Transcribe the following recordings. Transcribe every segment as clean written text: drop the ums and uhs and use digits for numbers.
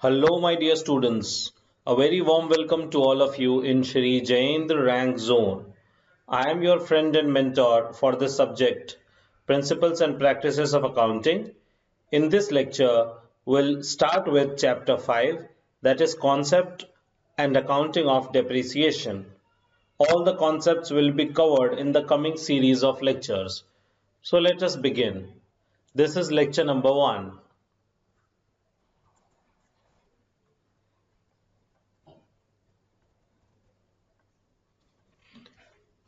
Hello, my dear students. A very warm welcome to all of you in Shri Jayendra Rank Zone. I am your friend and mentor for this subject, Principles and Practices of Accounting. In this lecture, we'll start with Chapter 5, that is Concept and Accounting of Depreciation. All the concepts will be covered in the coming series of lectures. So let us begin. This is lecture number 1.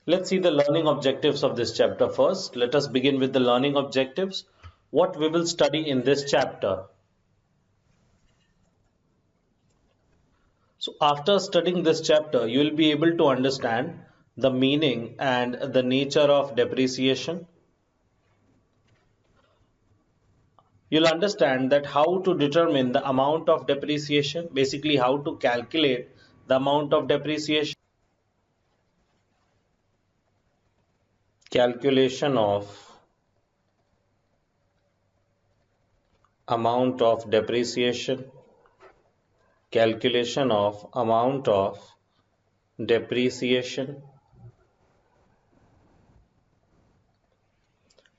Let's see the learning objectives of this chapter first. Let us begin with the learning objectives. What we will study in this chapter. So after studying this chapter, you will be able to understand the meaning and the nature of depreciation. You'll understand that how to determine the amount of depreciation, basically how to calculate the amount of depreciation. Calculation of amount of depreciation. Calculation of amount of depreciation.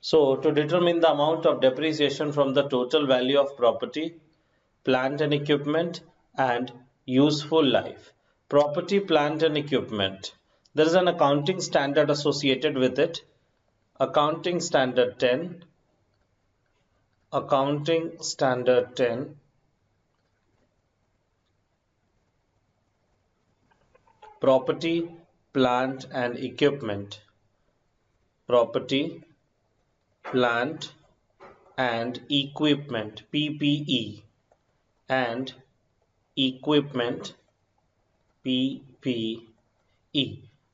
So, to determine the amount of depreciation from the total value of property, plant and equipment, and useful life. Property, plant and equipment. There is an accounting standard associated with it. Accounting Standard 10. Accounting Standard 10. Property, plant and equipment. Property, plant and equipment, PPE, and equipment, PPE.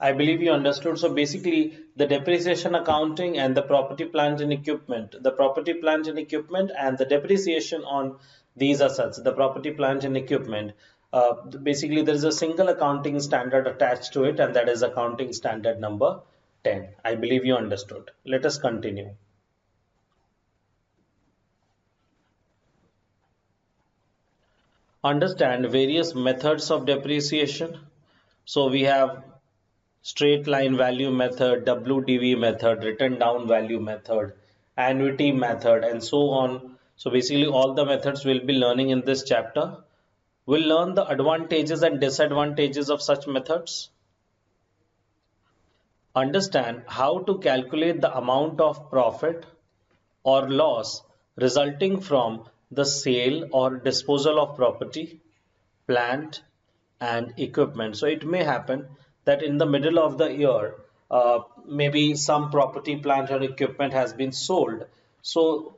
I believe you understood. So basically the depreciation accounting and the property plant and equipment, the property plant and equipment and the depreciation on these assets, the property plant and equipment. Basically there is a single accounting standard attached to it, and that is accounting standard number 10. I believe you understood. Let us continue. Understand various methods of depreciation. So we have straight line value method, WDV method, written down value method, annuity method, and so on. So basically all the methods we'll be learning in this chapter. We'll learn the advantages and disadvantages of such methods. Understand how to calculate the amount of profit or loss resulting from the sale or disposal of property, plant and equipment. So it may happen that in the middle of the year, maybe some property, plant or equipment has been sold. So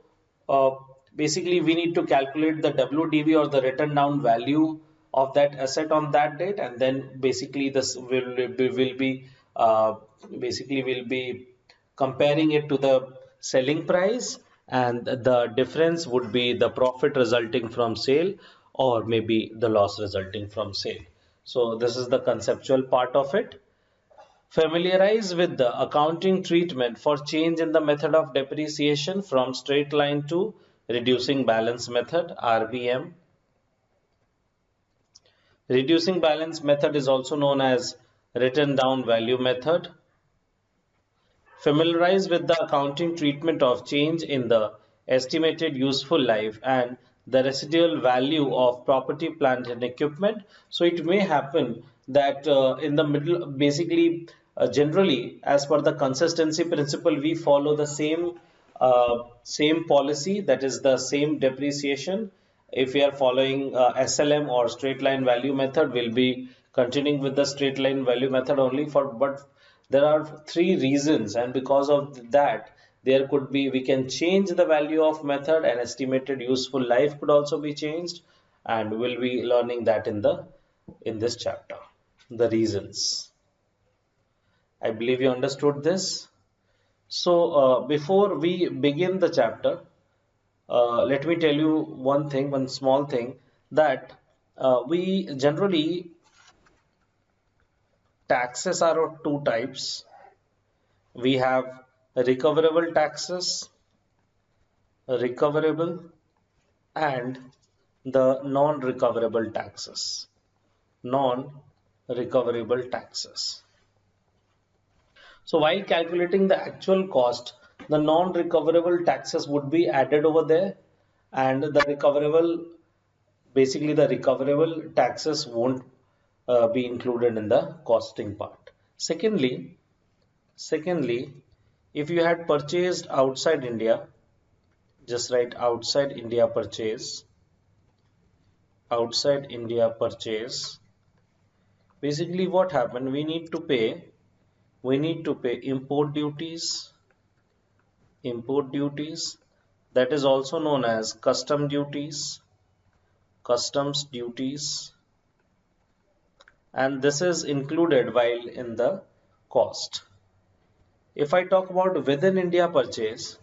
uh, basically we need to calculate the WDV or the written down value of that asset on that date, and then basically this will be basically we'll be comparing it to the selling price, and the difference would be the profit resulting from sale or maybe the loss resulting from sale. So this is the conceptual part of it. Familiarize with the accounting treatment for change in the method of depreciation from straight line to reducing balance method, RBM. Reducing balance method is also known as written down value method. Familiarize with the accounting treatment of change in the estimated useful life and the residual value of property, plant and equipment. So it may happen that in the middle, basically generally as per the consistency principle, we follow the same policy, that is the same depreciation. If we are following SLM or straight line value method, we'll be continuing with the straight line value method only. But there are three reasons, and because of that there could be, we can change the value of method, and estimated useful life could also be changed, and we'll be learning that in this chapter, the reasons. I believe you understood this. So before we begin the chapter, let me tell you one thing, one small thing, that we generally, taxes are of two types. We have recoverable taxes, recoverable and the non-recoverable taxes. Non-recoverable taxes. So while calculating the actual cost, the non-recoverable taxes would be added over there, and the recoverable, basically the recoverable taxes won't be included in the costing part. Secondly, if you had purchased outside India, just write outside India purchase. Basically what happened, we need to pay import duties, that is also known as customs duties, and this is included while in the cost. If I talk about within India purchase,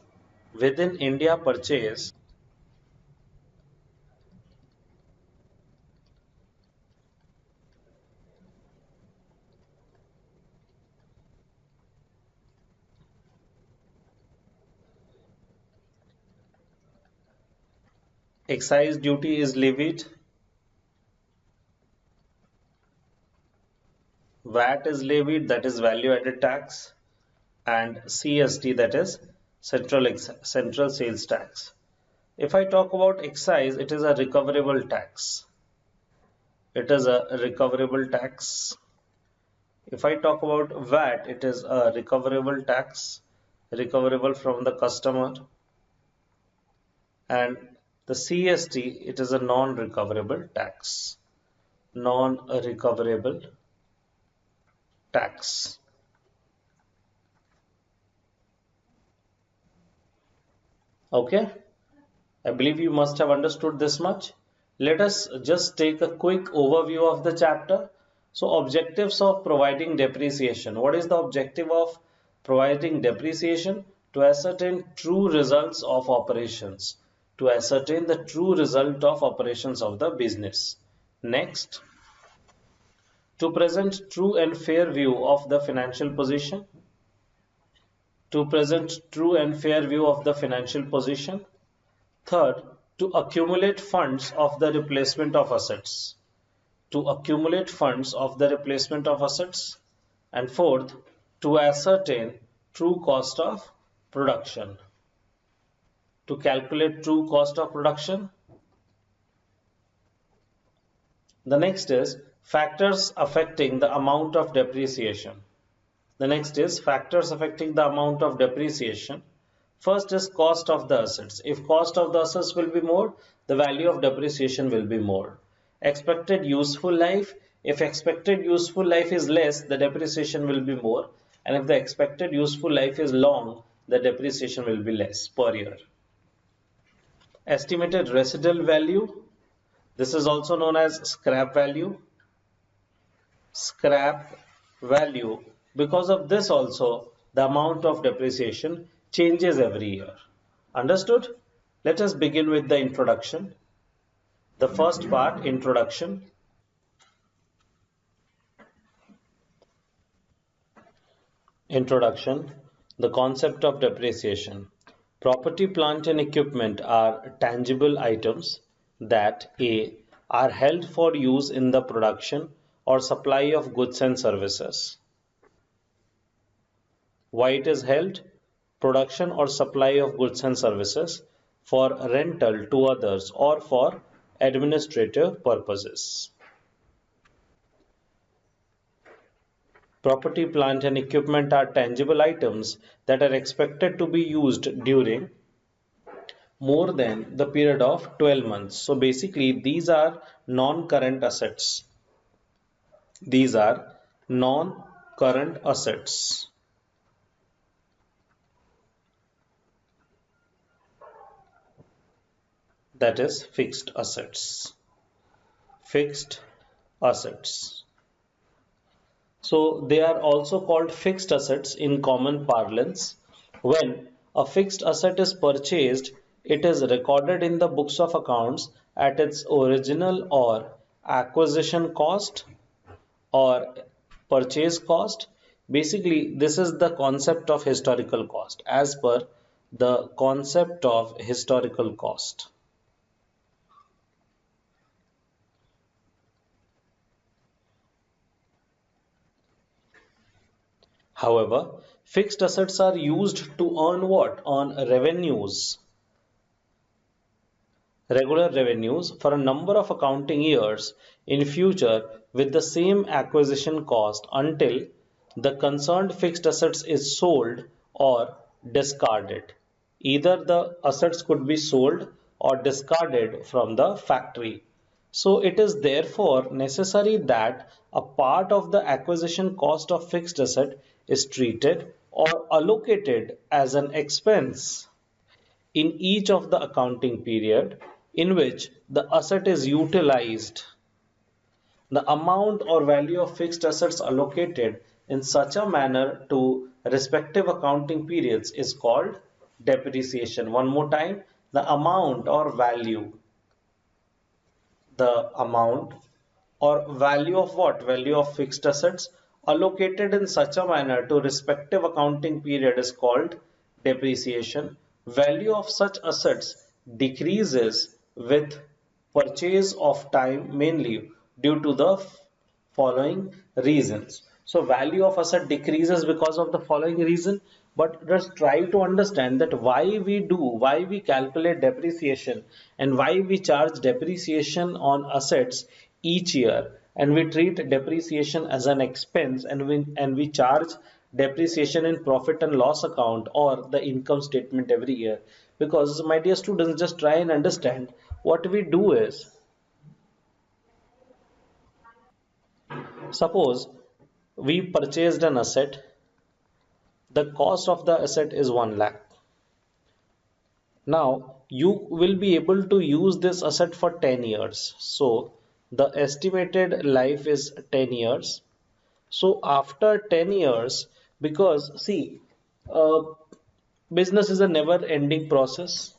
excise duty is levied, VAT is levied, that is value added tax, and CST, that is central sales tax. If I talk about excise, it is a recoverable tax. It is a recoverable tax. If I talk about VAT, it is a recoverable tax, recoverable from the customer. And the CST, it is a non-recoverable tax. Non-recoverable tax. Okay, I believe you must have understood this much. Let us just take a quick overview of the chapter. So, objectives of providing depreciation. What is the objective of providing depreciation? To ascertain true results of operations. To ascertain the true result of operations of the business. Next, to present true and fair view of the financial position. To present true and fair view of the financial position. Third, to accumulate funds of the replacement of assets. To accumulate funds of the replacement of assets. And fourth, to ascertain true cost of production. To calculate true cost of production. The next is factors affecting the amount of depreciation. The next is factors affecting the amount of depreciation. First is cost of the assets. If cost of the assets will be more, the value of depreciation will be more. Expected useful life. If expected useful life is less, the depreciation will be more. And if the expected useful life is long, the depreciation will be less per year. Estimated residual value. This is also known as scrap value. Scrap value. Because of this also, the amount of depreciation changes every year. Understood? Let us begin with the introduction. The first part, introduction. Introduction. The concept of depreciation. Property, plant and equipment are tangible items that A. are held for use in the production or supply of goods and services. Why it is held? Production or supply of goods and services, for rental to others, or for administrative purposes. Property, plant and equipment are tangible items that are expected to be used during more than the period of 12 months. So basically these are non-current assets. These are non-current assets. That is fixed assets. Fixed assets. So they are also called fixed assets in common parlance. When a fixed asset is purchased, it is recorded in the books of accounts at its original or acquisition cost or purchase cost. Basically, this is the concept of historical cost as per the concept of historical cost. However, fixed assets are used to earn what? On revenues, regular revenues for a number of accounting years in future with the same acquisition cost until the concerned fixed assets is sold or discarded. Either the assets could be sold or discarded from the factory. So it is therefore necessary that a part of the acquisition cost of fixed asset is treated or allocated as an expense in each of the accounting period in which the asset is utilized. The amount or value of fixed assets allocated in such a manner to respective accounting periods is called depreciation. One more time, the amount or value of what? Value of fixed assets allocated in such a manner to respective accounting period is called depreciation. Value of such assets decreases with purchase of time mainly due to the following reasons. So value of asset decreases because of the following reason, but just try to understand that why we calculate depreciation and why we charge depreciation on assets each year, and we treat depreciation as an expense, and we charge depreciation in profit and loss account or the income statement every year. Because my dear students, just try and understand what we do is, suppose we purchased an asset, the cost of the asset is 1 lakh. Now you will be able to use this asset for 10 years. So the estimated life is 10 years. So after 10 years, because see, uh, business is a never ending process.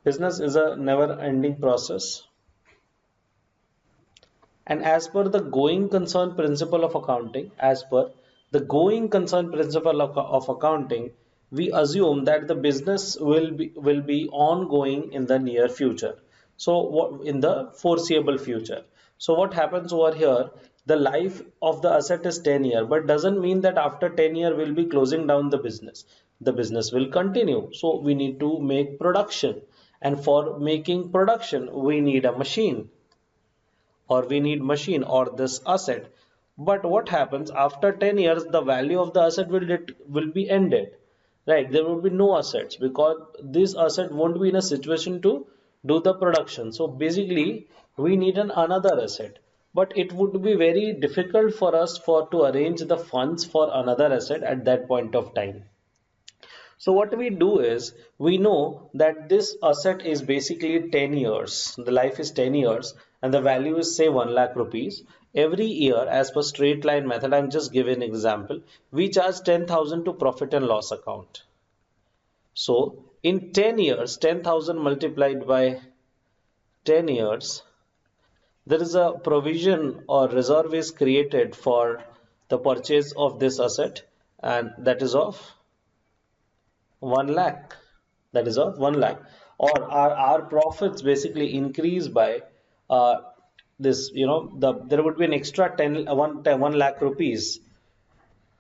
Business is a never ending process. And as per the going concern principle of accounting, as per the going concern principle of accounting, we assume that the business will be ongoing in the near future. So what in the foreseeable future. So what happens over here? The life of the asset is 10 year, but doesn't mean that after 10 year we'll be closing down the business. The business will continue. So we need to make production. And for making production, we need a machine, or we need machine or this asset. But what happens after 10 years? The value of the asset will be ended, right? There will be no assets because this asset won't be in a situation to do the production. So basically we need another asset, but it would be very difficult for us for to arrange the funds for another asset at that point of time. So what we do is, we know that this asset is basically 10 years. The life is 10 years and the value is say 1 lakh rupees. Every year, as per straight line method, I'm just giving an example, we charge 10,000 to profit and loss account. So in 10 years, 10,000 multiplied by 10 years, there is a provision or reserve is created for the purchase of this asset, and that is of 1 lakh. That is of 1 lakh. Or our profits basically increase by uh, this, there would be an extra 1 lakh rupees.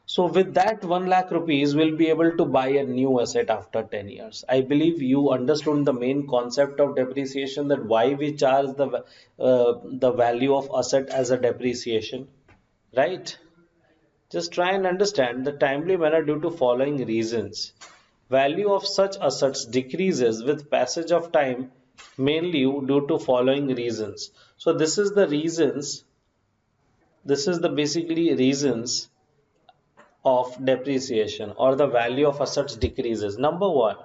So with that 1 lakh rupees, we'll be able to buy a new asset after 10 years. I believe you understood the main concept of depreciation, that why we charge the value of asset as a depreciation, right? Just try and understand the timely manner due to following reasons. Value of such assets decreases with passage of time mainly due to following reasons. So this is the basically reasons of depreciation or the value of assets decreases. Number one,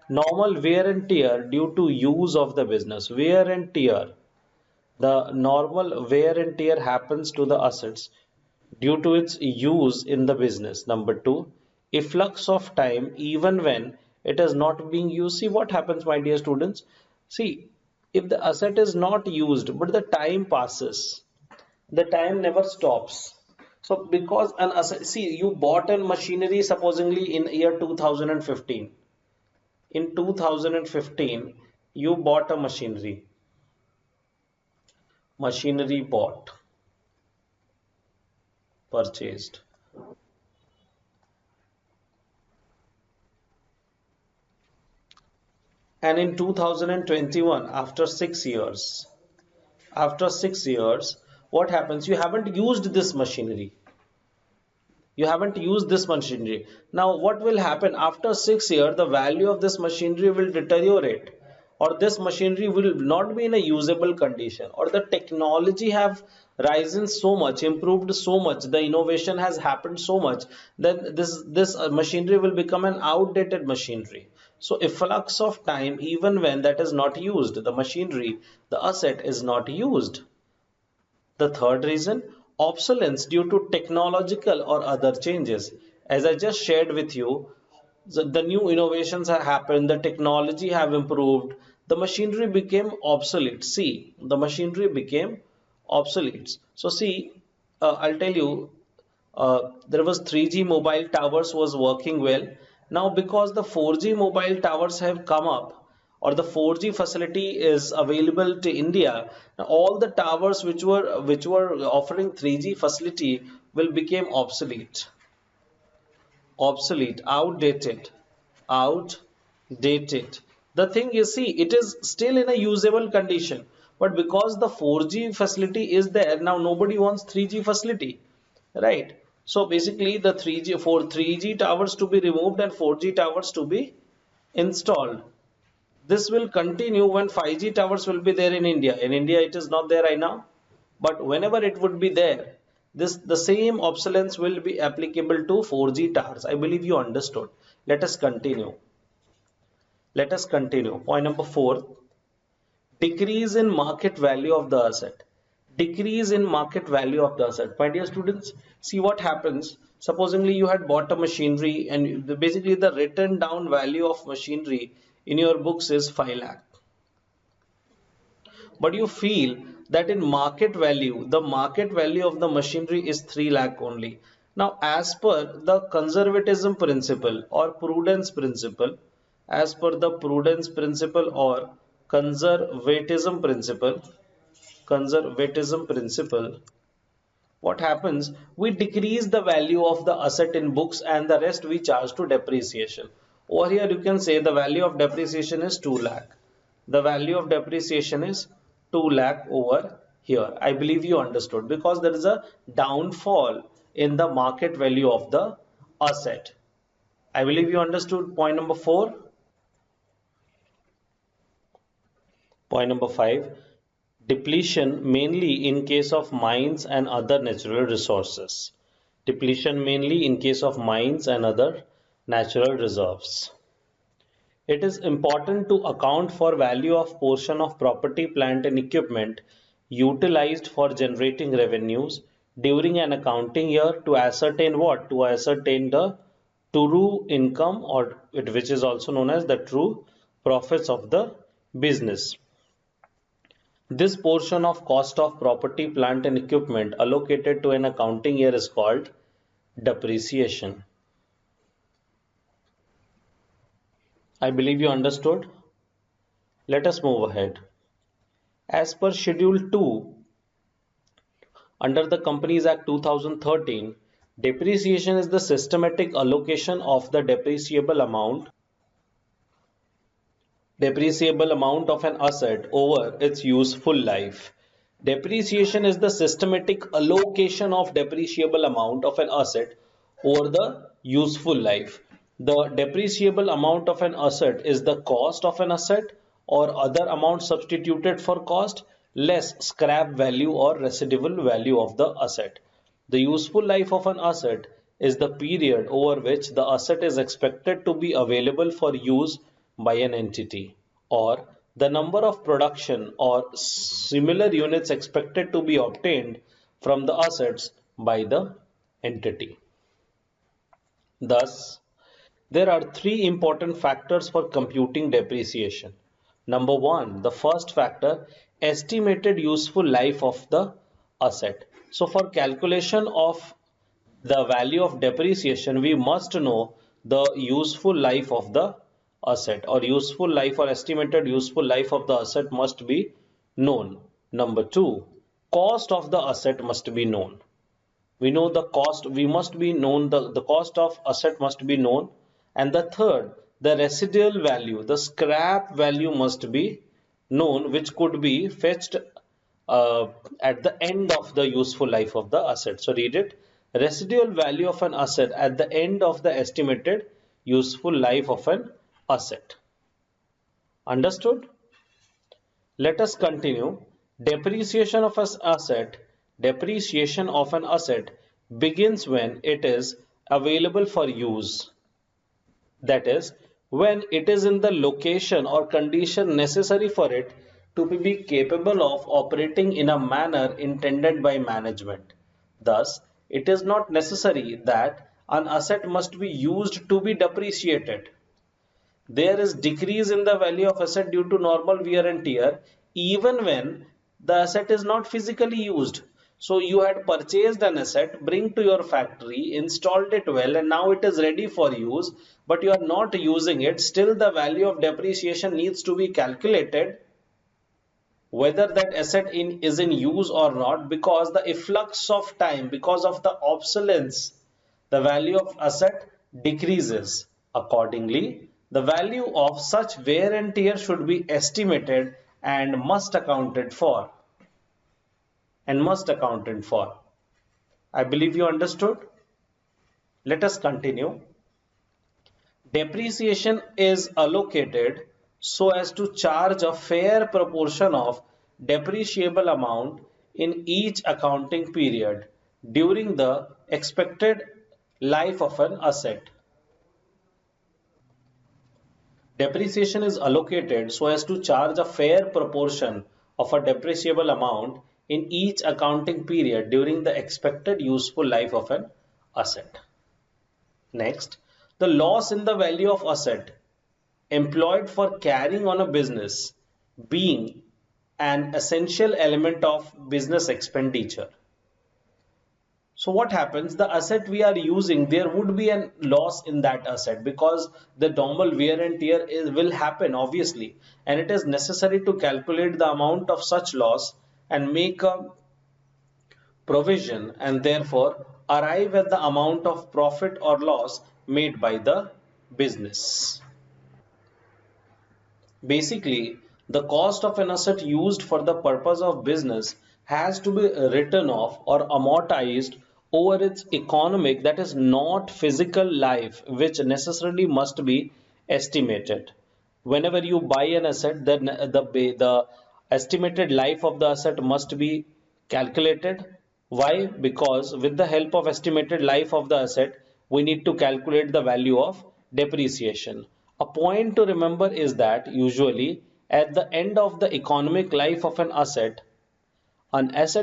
normal wear and tear due to use of the business. Wear and tear. The normal wear and tear happens to the assets due to its use in the business. Number two, efflux of time even when it is not being used. See what happens, my dear students. See, if the asset is not used but the time passes, the time never stops. So because an asset, see, you bought a machinery supposedly in year 2015. In 2015, you bought a machinery bought, purchased. And in 2021, after 6 years, what happens? You haven't used this machinery. You haven't used this machinery. Now, what will happen after 6 years? The value of this machinery will deteriorate, or this machinery will not be in a usable condition, or the technology have risen so much, improved so much, the innovation has happened so much that this machinery will become an outdated machinery. So, a flux of time, even when that is not used, the machinery, the asset is not used. The third reason, obsolescence due to technological or other changes. As I just shared with you, the new innovations have happened, the technology have improved, the machinery became obsolete. See, the machinery became obsolete. So see, I'll tell you, there was 3G mobile towers was working well. Now because the 4G mobile towers have come up, or the 4G facility is available to India, now all the towers which were offering 3G facility will become obsolete, outdated. The thing is, see, it is still in a usable condition, but because the 4G facility is there, now nobody wants 3G facility, right? So basically, the 3G towers to be removed and 4G towers to be installed. This will continue when 5G towers will be there in India. In India, it is not there right now, but whenever it would be there, this the same obsolescence will be applicable to 4G towers. I believe you understood. Let us continue. Let us continue. Point number four, decrease in market value of the asset. Decrease in market value of the asset. My dear students, see what happens. Supposingly you had bought a machinery and basically the written down value of machinery in your books is 5 lakh, but you feel that in market value, the market value of the machinery is 3 lakh only. Now, as per the conservatism principle or prudence principle, as per the prudence principle or conservatism principle, what happens? We decrease the value of the asset in books and the rest we charge to depreciation. Over here, you can say the value of depreciation is 2 lakh. The value of depreciation is 2 lakh over here. I believe you understood because there is a downfall in the market value of the asset. I believe you understood point number four. Point number five, depletion mainly in case of mines and other natural resources. Depletion mainly in case of mines and other natural reserves. It is important to account for value of portion of property, plant and equipment utilized for generating revenues during an accounting year to ascertain what? To ascertain the true income or which is also known as the true profits of the business. This portion of cost of property, plant and equipment allocated to an accounting year is called depreciation. I believe you understood. Let us move ahead. As per Schedule 2 under the Companies Act 2013, depreciation is the systematic allocation of the depreciable amount of an asset over its useful life. Depreciation is the systematic allocation of depreciable amount of an asset over the useful life. The depreciable amount of an asset is the cost of an asset or other amount substituted for cost less scrap value or residual value of the asset. The useful life of an asset is the period over which the asset is expected to be available for use by an entity, or the number of production or similar units expected to be obtained from the assets by the entity. Thus, there are three important factors for computing depreciation. Number one, the first factor, estimated useful life of the asset. So for calculation of the value of depreciation, we must know the useful life of the asset, or useful life or estimated useful life of the asset must be known. Number two, cost of the asset must be known. We know the cost, we must be known, the cost of asset must be known. And the third, the residual value, the scrap value must be known, which could be fetched uh, at the end of the useful life of the asset. So read it. Residual value of an asset at the end of the estimated useful life of an asset. Understood? Let us continue. Depreciation of an asset. Depreciation of an asset begins when it is available for use. That is, when it is in the location or condition necessary for it to be capable of operating in a manner intended by management. Thus, it is not necessary that an asset must be used to be depreciated. There is decrease in the value of asset due to normal wear and tear even when the asset is not physically used. So you had purchased an asset, bring to your factory, installed it well, and now it is ready for use, but you are not using it. Still the value of depreciation needs to be calculated whether that asset is in use or not, because the efflux of time, because of the obsolescence, the value of asset decreases. Accordingly, the value of such wear and tear should be estimated and must accounted for. I believe you understood. Let us continue. Depreciation is allocated so as to charge a fair proportion of depreciable amount in each accounting period during the expected life of an asset. Depreciation is allocated so as to charge a fair proportion of a depreciable amount in each accounting period during the expected useful life of an asset. Next, the loss in the value of asset employed for carrying on a business being an essential element of business expenditure. So what happens? The asset we are using, there would be a loss in that asset because the normal wear and tear will happen obviously, and it is necessary to calculate the amount of such loss and make a provision and therefore arrive at the amount of profit or loss made by the business. Basically, the cost of an asset used for the purpose of business has to be written off or amortized over its economic, that is not physical life, which necessarily must be estimated. Whenever you buy an asset, then the estimated life of the asset must be calculated. Why? Because with the help of estimated life of the asset, we need to calculate the value of depreciation. A point to remember is that usually at the end of the economic life of an asset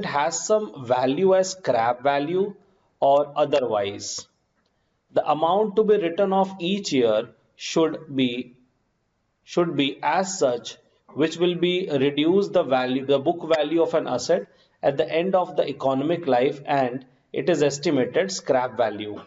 has some value as scrap value or otherwise. The amount to be written off each year should be as such, which will be reduce the book value of an asset at the end of the economic life, and it is estimated scrap value.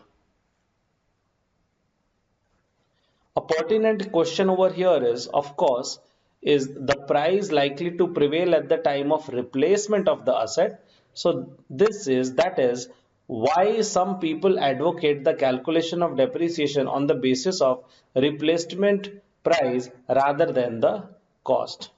A pertinent question over here is, of course, is the price likely to prevail at the time of replacement of the asset? So that is why some people advocate the calculation of depreciation on the basis of replacement price rather than the cost.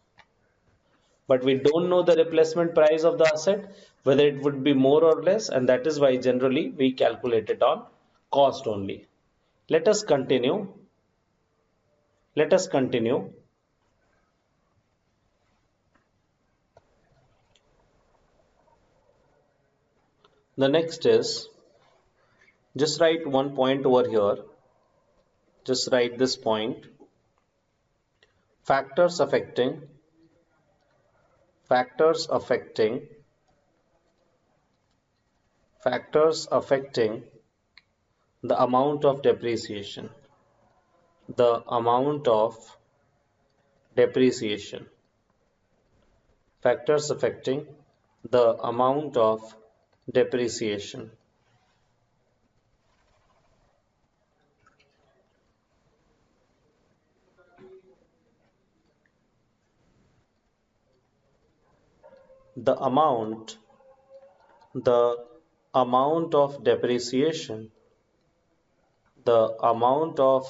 But we don't know the replacement price of the asset, whether it would be more or less, and that is why generally we calculate it on cost only. Let us continue. Let us continue. The next is, just write one point over here. Just write this point. Factors affecting factors affecting factors affecting the amount of depreciation. The amount of depreciation. Factors affecting the amount of depreciation. The amount the amount of depreciation, the amount of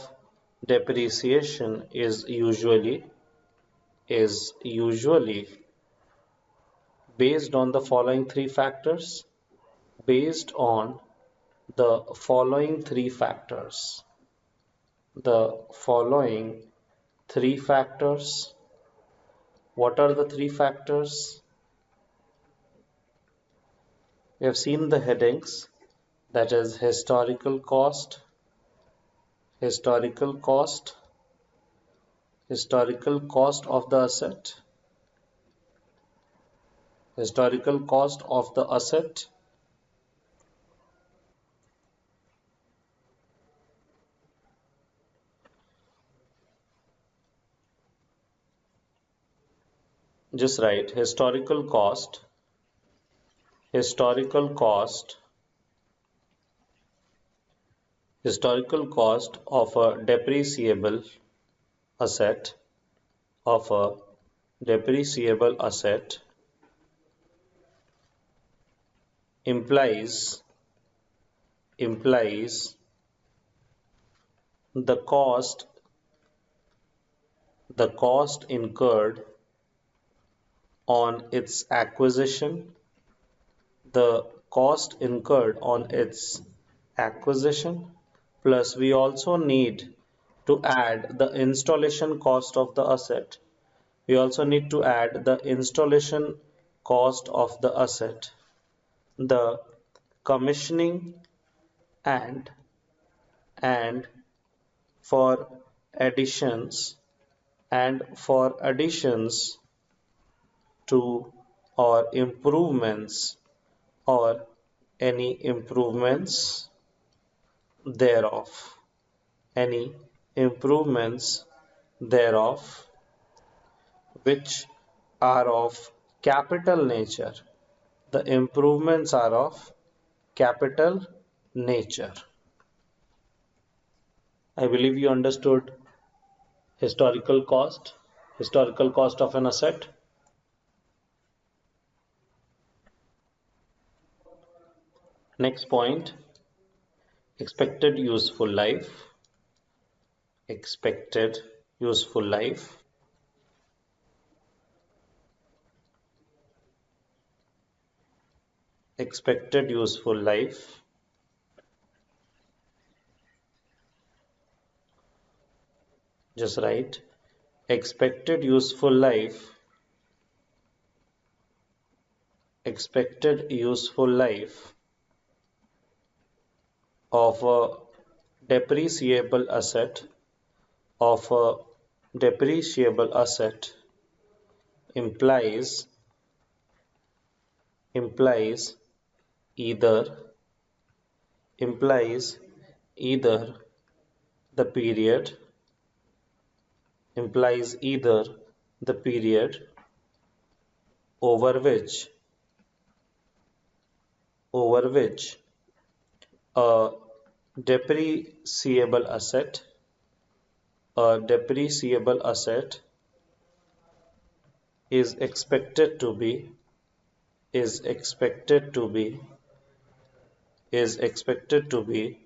Depreciation is usually based on the following three factors. Based on the following three factors. The following three factors. What are the three factors? We have seen the headings, that is historical cost, historical cost of the asset, historical cost of the asset, just right, historical cost, historical cost of a asset, of a depreciable asset implies implies the cost incurred on its acquisition, the cost incurred on its acquisition, plus we also need to add the installation cost of the asset. We also need to add the installation cost of the asset, the commissioning and and for additions for additions to or improvements or any improvements thereof, any improvements thereof which are of capital nature. The improvements are of capital nature. I believe you understood historical cost, historical cost of an asset. Next point, expected useful life, expected useful life, expected useful life, just right, expected useful life, expected useful life of a depreciable asset, of a depreciable asset implies implies either implies either the period implies either the period over which over which a depreciable asset a depreciable asset is expected to be is expected to be is expected to be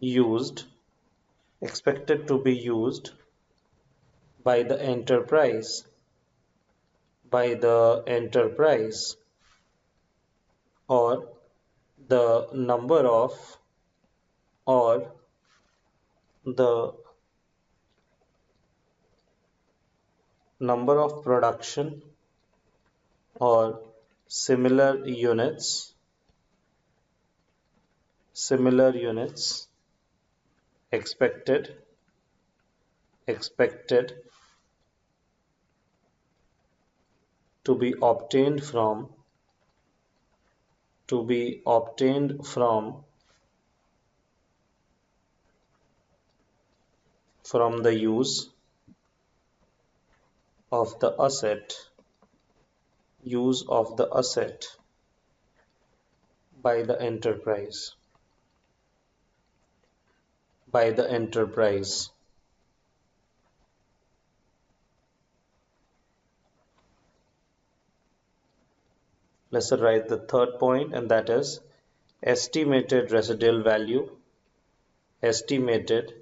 used expected to be used by the enterprise by the enterprise or the number of or the number of production or similar units similar units expected expected to be obtained from the of the asset use of the asset by the enterprise by the enterprise. Let's write the third point, and that is estimated residual value, estimated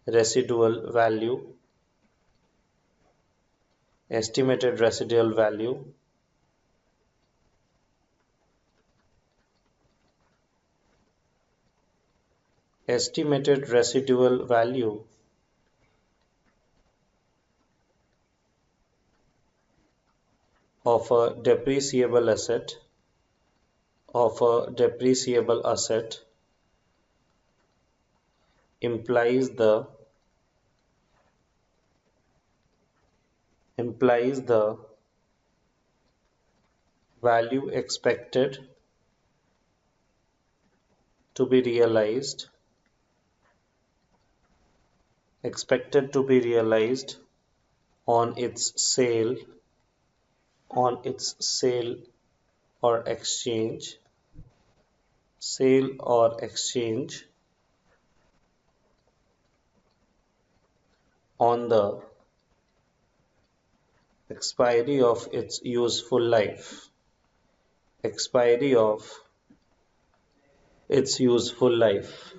residual value, estimated residual value estimated residual value of a depreciable asset implies the value to be realized expected to be realized on its sale on its or exchange sale or exchange on the expiry of its useful life expiry of its useful life.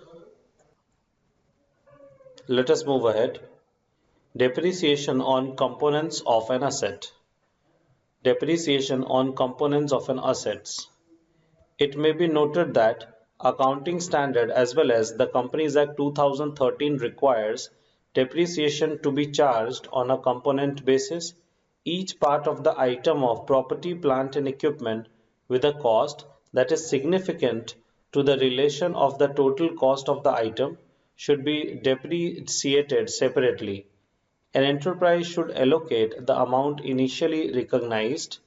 Let us move ahead. Depreciation on components of an asset. Depreciation on components of an assets. It may be noted that accounting standard as well as the Companies Act 2013 requires depreciation to be charged on a component basis, each part of the item of property, plant and equipment with a cost that is significant to the relation of the total cost of the item should be depreciated separately. An enterprise should allocate the amount initially recognized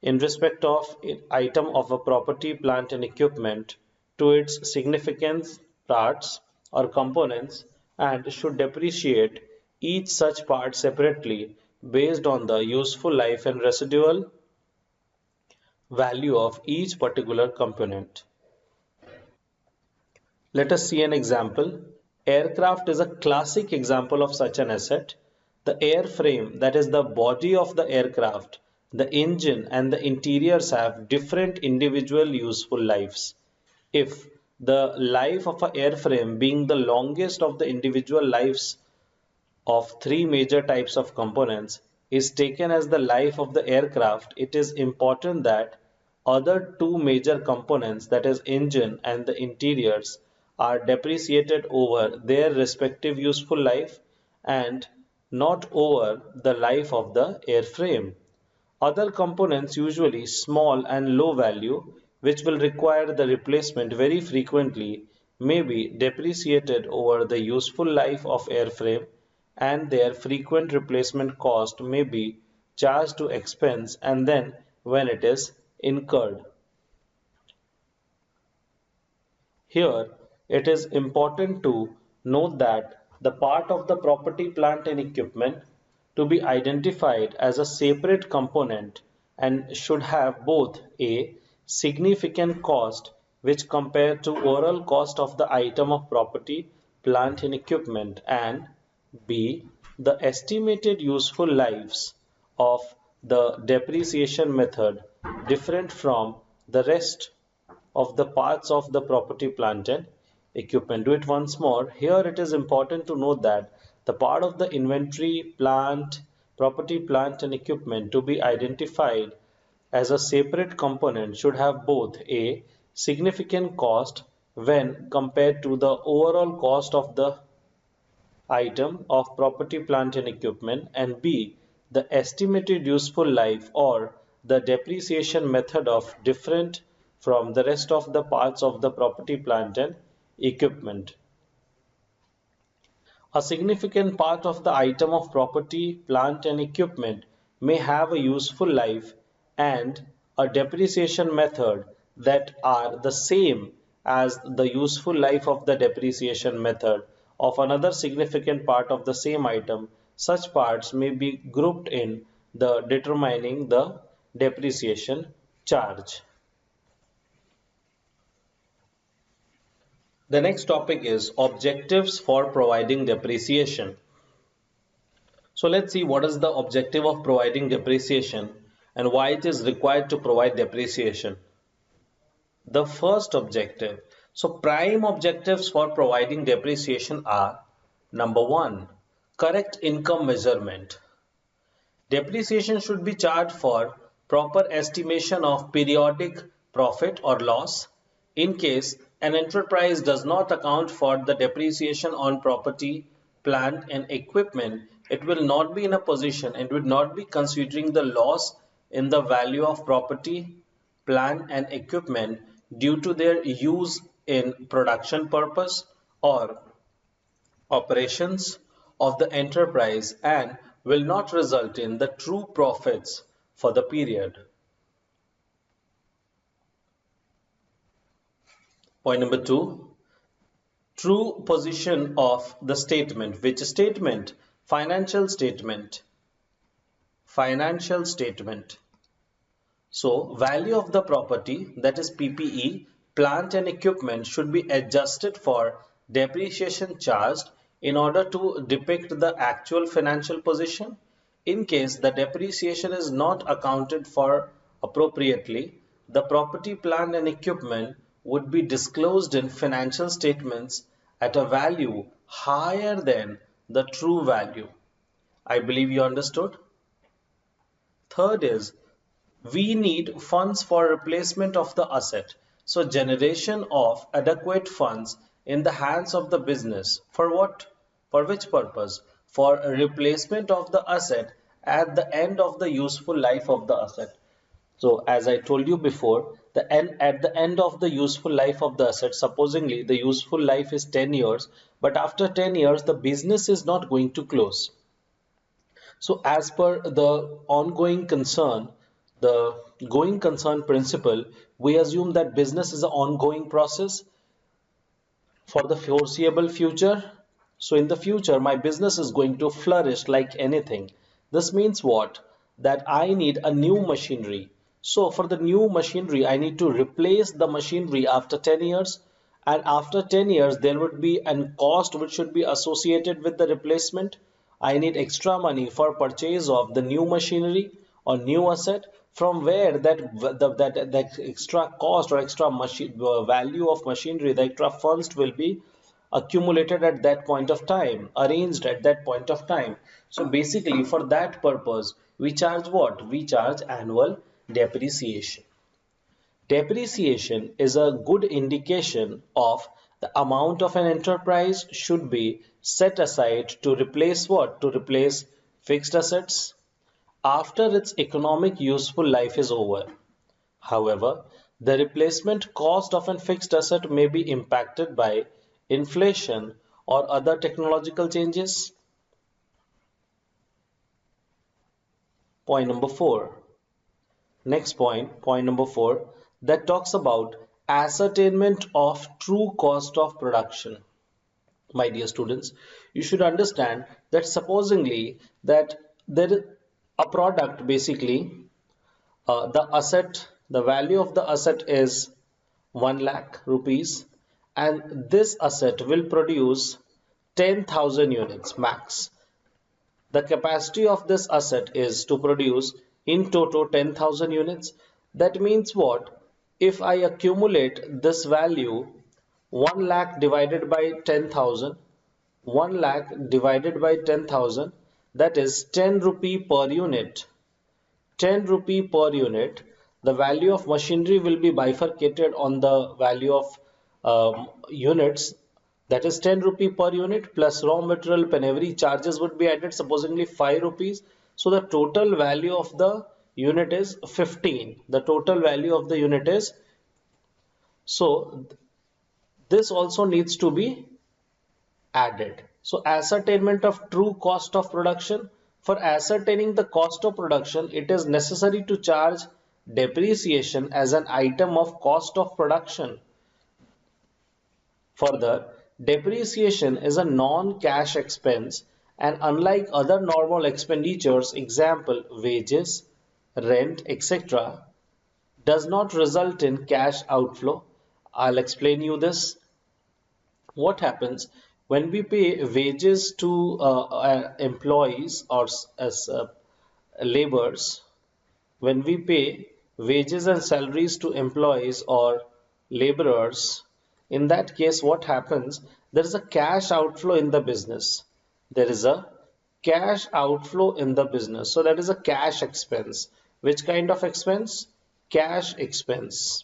in respect of item of a property, plant and equipment to its significant parts or components and should depreciate each such part separately based on the useful life and residual value of each particular component. Let us see an example. Aircraft is a classic example of such an asset. The airframe, that is the body of the aircraft, the engine and the interiors have different individual useful lives. If the life of an airframe being the longest of the individual lives of three major types of components is taken as the life of the aircraft, it is important that other two major components, that is engine and the interiors, are depreciated over their respective useful life and not over the life of the airframe. Other components, usually small and low value, which will require the replacement very frequently, may be depreciated over the useful life of airframe and their frequent replacement cost may be charged to expense and then when it is incurred. Here, it is important to note that the part of the property, plant and equipment to be identified as a separate component and should have both a significant cost which compared to overall cost of the item of property, plant and equipment and b. the estimated useful lives of the depreciation method different from the rest of the parts of the property, plant and equipment. Do it once more. Here it is important to note that the part of the inventory, property, plant and equipment to be identified as a separate component should have both a significant cost when compared to the overall cost of the item of property, plant and equipment and b. the estimated useful life or the depreciation method of different from the rest of the parts of the property, plant and equipment. A significant part of the item of property, plant and equipment may have a useful life and a depreciation method that are the same as the useful life of the depreciation method of another significant part of the same item. Such parts may be grouped in the determining the depreciation charge. The next topic is objectives for providing depreciation. So let's see what is the objective of providing depreciation and why it is required to provide depreciation. The first objective. So prime objectives for providing depreciation are: number one, correct income measurement. Depreciation should be charged for proper estimation of periodic profit or loss. In case an enterprise does not account for the depreciation on property, plant and equipment, it will not be in a position, it would not be considering the loss in the value of property, plant and equipment due to their use in production purpose or operations of the enterprise and will not result in the true profits for the period. Point number two, true position of the statement. Which statement? Financial statement. Financial statement. So value of the property, that is PPE, plant and equipment should be adjusted for depreciation charged in order to depict the actual financial position. In case the depreciation is not accounted for appropriately, the property, plant and equipment would be disclosed in financial statements at a value higher than the true value. I believe you understood. Third is, we need funds for replacement of the asset. So generation of adequate funds in the hands of the business. For what? For which purpose? For a replacement of the asset at the end of the useful life of the asset. So as I told you before, at the end of the useful life of the asset, supposingly the useful life is 10 years, but after 10 years the business is not going to close. So as per the ongoing concern, the going concern principle, we assume that business is an ongoing process for the foreseeable future. So in the future, my business is going to flourish like anything. This means what? That I need a new machinery. So for the new machinery, I need to replace the machinery after 10 years. And after 10 years, there would be a cost which should be associated with the replacement. I need extra money for purchase of the new machinery or new asset, from where that extra cost or extra value of machinery, the extra funds will be accumulated at that point of time, arranged at that point of time. So basically for that purpose, we charge what? We charge annual depreciation. Depreciation is a good indication of the amount of an enterprise should be set aside to replace what? To replace fixed assets after its economic useful life is over. However, the replacement cost of a fixed asset may be impacted by inflation or other technological changes. Point number four. Next point number four, that talks about ascertainment of true cost of production. My dear students, you should understand that supposingly that there is a product, basically the value of the asset is 1 lakh rupees, and this asset will produce 10,000 units max. The capacity of this asset is to produce in total 10,000 units. That means what? If I accumulate this value, 1 lakh divided by 10,000, 1 lakh divided by 10,000, that is 10 rupee per unit. 10 rupee per unit, the value of machinery will be bifurcated on the value of units, that is 10 rupee per unit plus raw material and every charges would be added, supposedly 5 rupees. So the total value of the unit is 15. The total value of the unit is, so this also needs to be added. So ascertainment of true cost of production. For ascertaining the cost of production, it is necessary to charge depreciation as an item of cost of production. Further, depreciation is a non-cash expense, and unlike other normal expenditures, example wages, rent, etc., does not result in cash outflow. I'll explain you this. What happens when we pay wages to employees or as laborers? When we pay wages and salaries to employees or laborers, In that case, what happens? There is a cash outflow in the business. There is a cash outflow in the business. So that is a cash expense. Which kind of expense? Cash expense.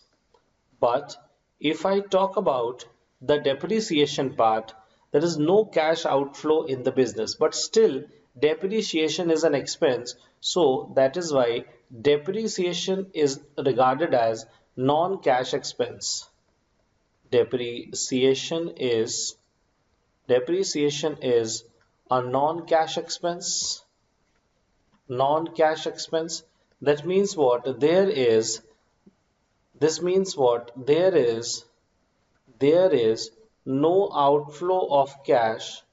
But if I talk about the depreciation part, there is no cash outflow in the business, but still depreciation is an expense. So that is why depreciation is regarded as non-cash expense. Depreciation is depreciation is a non-cash expense. Non-cash expense. That means what? This means what? There is no outflow of cash,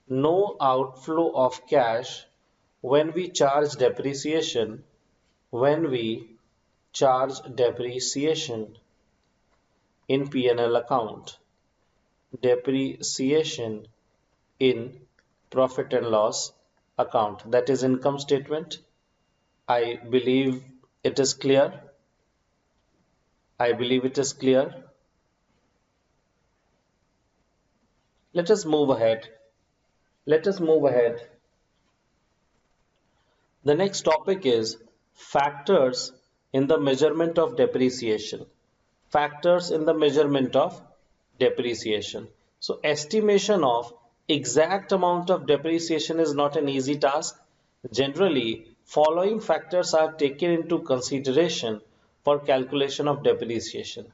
no outflow of cash when we charge depreciation, when we charge depreciation in P&L account, depreciation in profit and loss account, that is income statement. I believe it is clear. I believe it is clear. Let us move ahead. Let us move ahead. The next topic is factors in the measurement of depreciation. Factors in the measurement of depreciation. So estimation of exact amount of depreciation is not an easy task. Generally, following factors are taken into consideration for calculation of depreciation.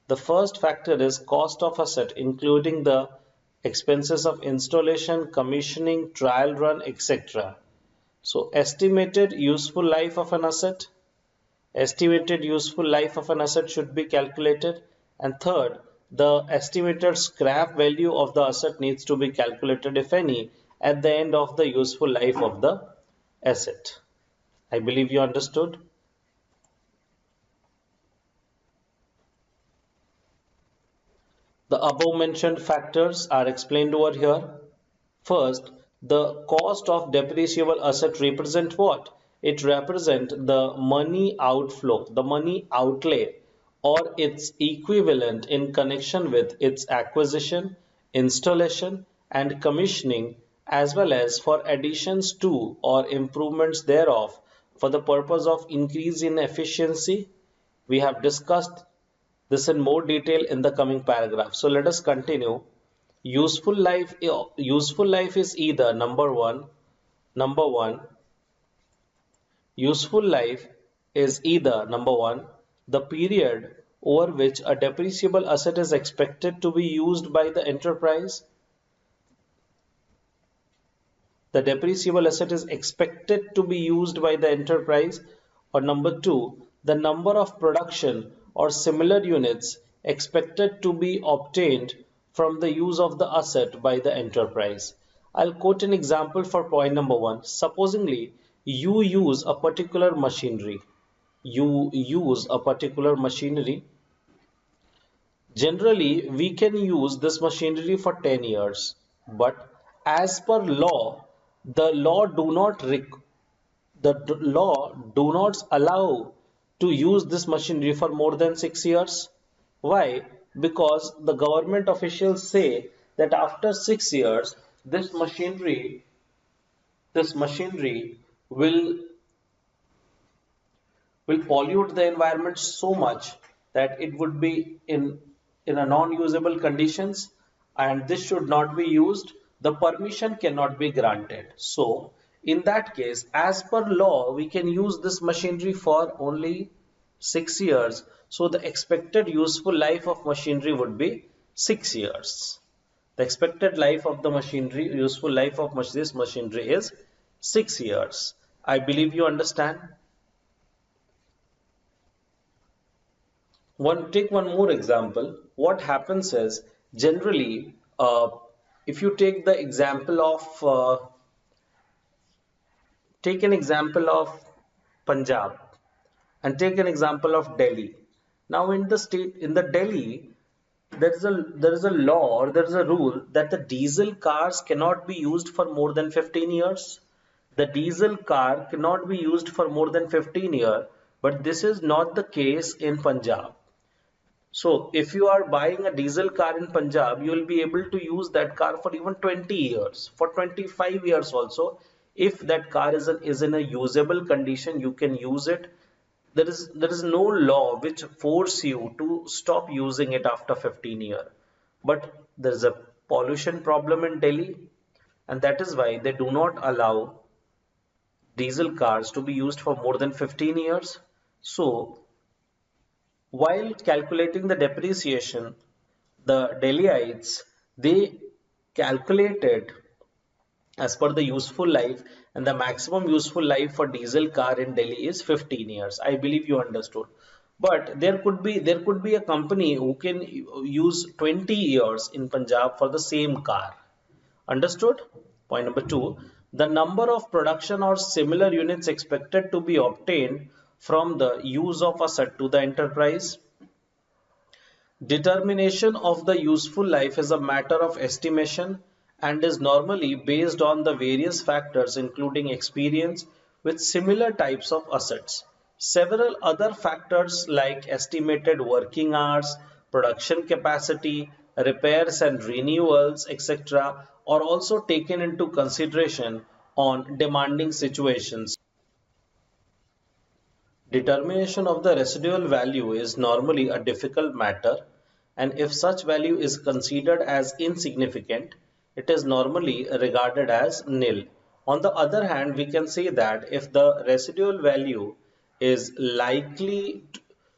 The first factor is cost of asset, including the expenses of installation, commissioning, trial run, etc. So estimated useful life of an asset. Estimated useful life of an asset should be calculated. And third, the estimated scrap value of the asset needs to be calculated, if any, at the end of the useful life of the asset. I believe you understood. The above mentioned factors are explained over here. First, the cost of depreciable asset represent what? It represent the money outflow, the money outlay or its equivalent in connection with its acquisition, installation and commissioning, as well as for additions to or improvements thereof for the purpose of increase in efficiency. We have discussed this in more detail in the coming paragraph. So let us continue. Useful life is either number one useful life is either number one the period over which a depreciable asset is expected to be used by the enterprise. The depreciable asset is expected to be used by the enterprise. Or number two, the number of production or similar units expected to be obtained from the use of the asset by the enterprise. I'll quote an example for point number one. Supposingly, you use a particular machinery. You use a particular machinery. Generally, we can use this machinery for 10 years, but as per law, the law do not law do not allow to use this machinery for more than 6 years. Why? Because the government officials say that after 6 years, this machinery will pollute the environment so much that it would be in a non-usable conditions, and this should not be used. The permission cannot be granted. So in that case, as per law, we can use this machinery for only 6 years. So the expected useful life of machinery would be 6 years. The expected life of the machinery, useful life of this machinery is 6 years. I believe you understand. Take one more example. What happens is generally, if you take the example of take an example of Punjab and take an example of Delhi. Now in the Delhi, there is a law, or there is a rule that the diesel cars cannot be used for more than 15 years. The diesel car cannot be used for more than 15 years, but this is not the case in Punjab. So if you are buying a diesel car in Punjab, you will be able to use that car for even 20 years, for 25 years also. If that car is in a usable condition, you can use it. There is no law which force you to stop using it after 15 years. But there is a pollution problem in Delhi, and that is why they do not allow diesel cars to be used for more than 15 years. So while calculating the depreciation, the Delhiites, they calculated as per the useful life, and the maximum useful life for diesel car in Delhi is 15 years. I believe you understood. But there could be a company who can use 20 years in Punjab for the same car. Understood? Point number two, the number of production or similar units expected to be obtained from the use of asset to the enterprise. Determination of the useful life is a matter of estimation and is normally based on the various factors including experience with similar types of assets. Several other factors like estimated working hours, production capacity, repairs and renewals, etc. are also taken into consideration on demanding situations. Determination of the residual value is normally a difficult matter, and if such value is considered as insignificant, it is normally regarded as nil. On the other hand, we can say that if the residual value is likely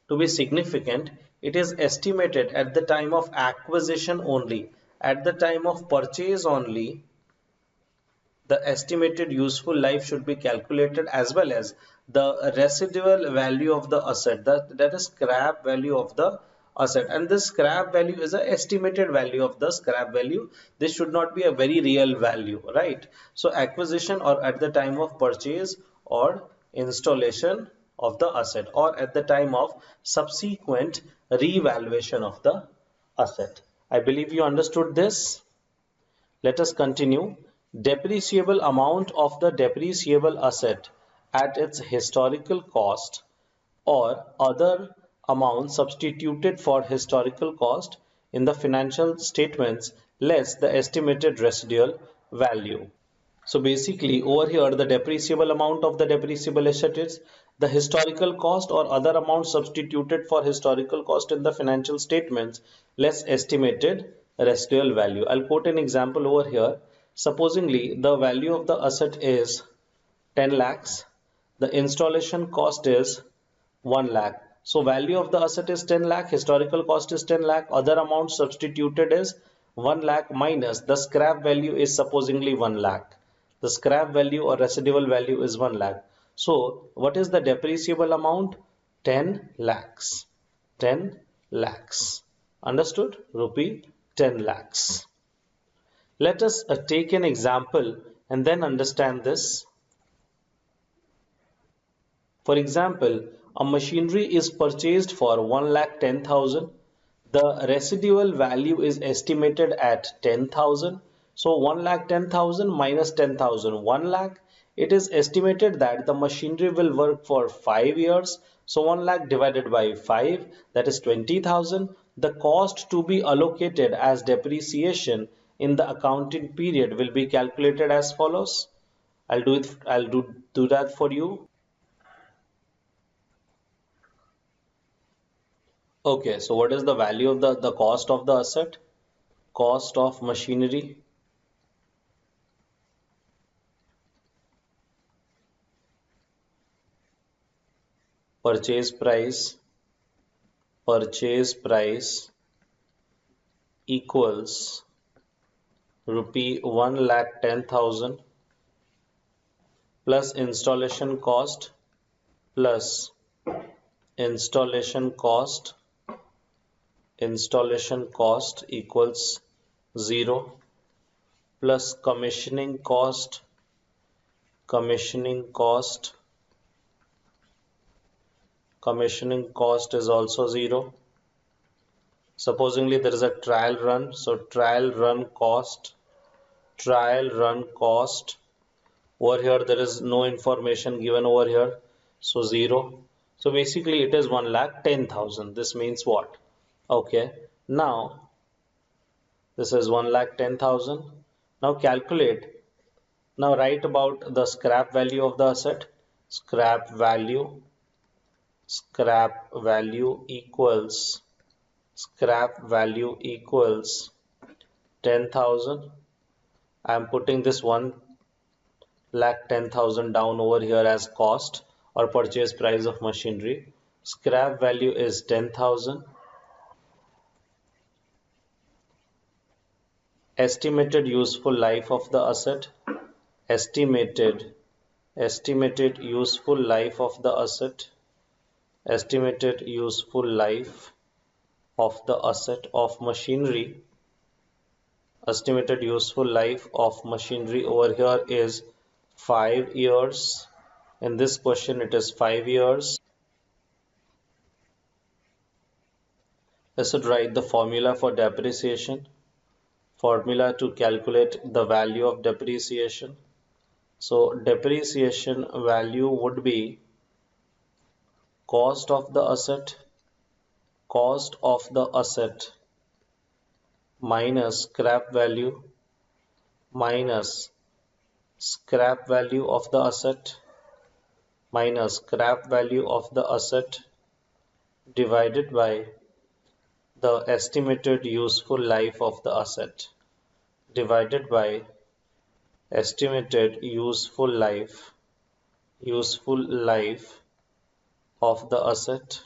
to be significant, it is estimated at the time of acquisition only. At the time of purchase only, the estimated useful life should be calculated, as well as the residual value of the asset, that is scrap value of the asset, and this scrap value is an estimated value of the scrap value. This should not be a very real value, right? So acquisition, or at the time of purchase, or installation of the asset, or at the time of subsequent revaluation of the asset. I believe you understood this. Let us continue. Depreciable amount of the depreciable asset at its historical cost, or other amount substituted for historical cost in the financial statements less the estimated residual value. So basically over here the depreciable amount of the depreciable asset is the historical cost or other amount substituted for historical cost in the financial statements less estimated residual value. I'll quote an example over here. Supposingly the value of the asset is 10 lakhs, the installation cost is 1 lakh. So value of the asset is 10 lakh, historical cost is 10 lakh, other amount substituted is 1 lakh minus the scrap value is supposingly 1 lakh. The scrap value or residual value is 1 lakh. So what is the depreciable amount? 10 lakhs. 10 lakhs. Understood? Rupee 10 lakhs. Let us take an example and then understand this. For example, a machinery is purchased for 1,10,000. The residual value is estimated at 10,000. So 1,10,000 minus 10,000, 1 lakh. It is estimated that the machinery will work for 5 years. So 1 lakh divided by 5, that is 20,000. The cost to be allocated as depreciation in the accounting period will be calculated as follows. I'll do that for you. Okay, so what is the value of the cost of the asset? Cost of machinery, purchase price, purchase price equals rupee 1,10,000 plus plus installation cost, installation cost equals 0 plus commissioning cost, commissioning cost is also 0. Supposingly there is a trial run, so trial run cost, over here there is no information given over here, so 0. So basically it is 1,10,000. This means what? Okay. Now this is 1,10,000. Now calculate. Now write about the scrap value of the asset. Scrap value. Scrap value equals. Scrap value equals 10,000. I am putting this 1,10,000 down over here as cost or purchase price of machinery. Scrap value is 10,000. Estimated useful life of the asset. Estimated useful life of the asset. Estimated useful life of the asset of machinery. Estimated useful life of machinery over here is 5 years. In this question it is 5 years. I should write the formula for depreciation. Formula to calculate the value of depreciation. So depreciation value would be cost of the asset, cost of the asset minus scrap value, minus scrap value of the asset, minus scrap value of the asset divided by the estimated useful life of the asset, divided by estimated useful life of the asset.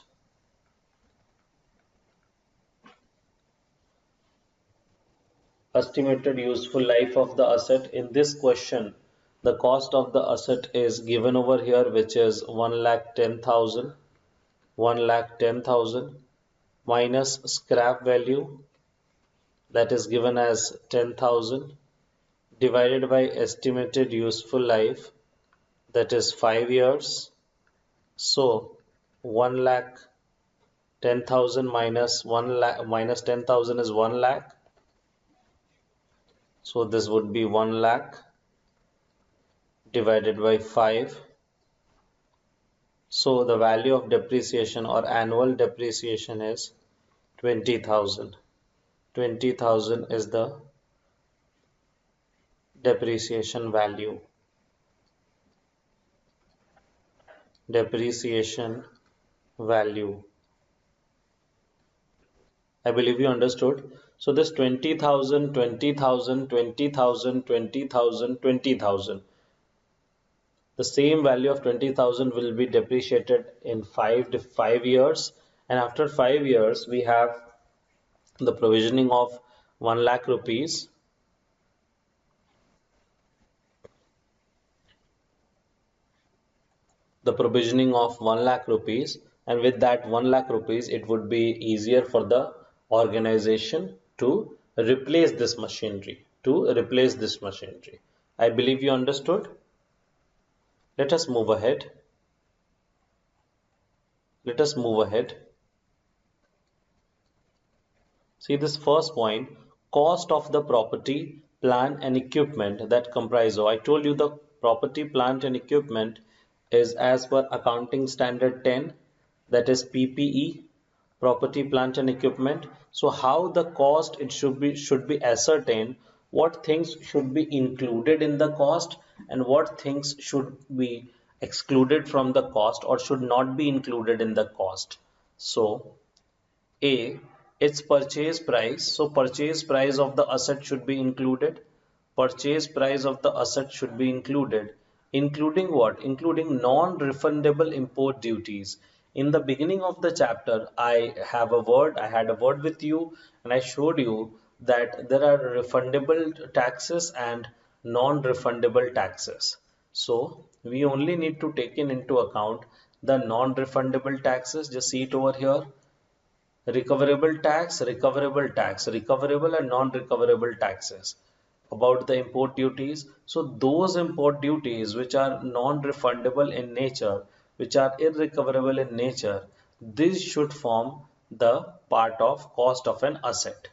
Estimated useful life of the asset. In this question, the cost of the asset is given over here, which is 1,10,000. 1,10,000 minus scrap value, that is given as 10,000, divided by estimated useful life, that is 5 years. So 1 lakh 10,000 minus 1 lakh minus 10,000 is 1 lakh. So this would be 1 lakh divided by 5. So the value of depreciation or annual depreciation is 20,000. 20,000 is the depreciation value. Depreciation value. I believe you understood. So this 20,000, 20,000, 20,000, 20,000, 20,000. The same value of 20,000 will be depreciated in 5 years, and after 5 years we have the provisioning of 1 lakh rupees. The provisioning of 1 lakh rupees, and with that 1 lakh rupees it would be easier for the organization to replace this machinery, I believe you understood. Let us move ahead. Let us move ahead. See this first point, cost of the property, plant and equipment that comprise of. I told you the property, plant and equipment is as per accounting standard 10, that is PPE, property, plant and equipment. So how the cost it should be ascertained, what things should be included in the cost and what things should be excluded from the cost or should not be included in the cost. So a, its purchase price. So purchase price of the asset should be included. Purchase price of the asset should be included. Including what? Including non-refundable import duties. In the beginning of the chapter, I had a word with you and I showed you that there are refundable taxes and non-refundable taxes. So we only need to take into account the non-refundable taxes. Just see it over here, recoverable tax, recoverable and non-recoverable taxes. About the import duties, so those import duties which are non-refundable in nature, which are irrecoverable in nature, these should form the part of cost of an asset.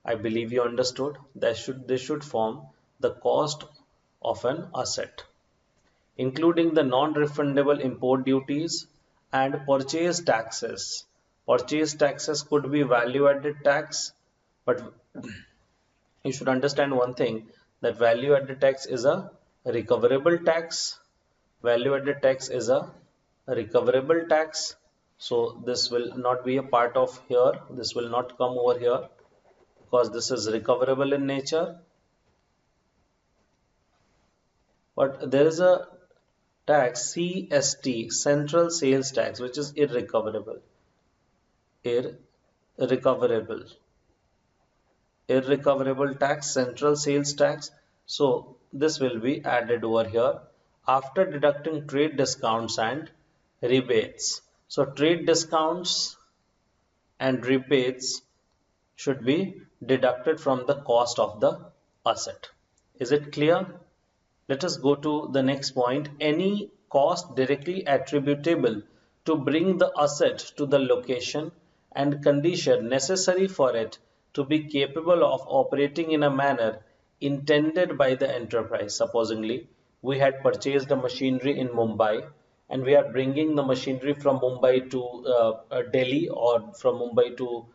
I believe you understood. They should form the cost of an asset, including the non-refundable import duties and purchase taxes. Purchase taxes could be value added tax, but you should understand one thing, that value added tax is a recoverable tax. Value added tax is a recoverable tax. So this will not be a part of here. This will not come over here because this is recoverable in nature. But there is a tax CST, Central Sales Tax, which is irrecoverable. Irrecoverable. Irrecoverable tax, Central Sales Tax. So this will be added over here after deducting trade discounts and rebates. So trade discounts and rebates should be deducted from the cost of the asset. Is it clear? Let us go to the next point. Any cost directly attributable to bring the asset to the location and condition necessary for it to be capable of operating in a manner intended by the enterprise. Supposingly, we had purchased a machinery in Mumbai and we are bringing the machinery from Mumbai to Delhi or from Mumbai to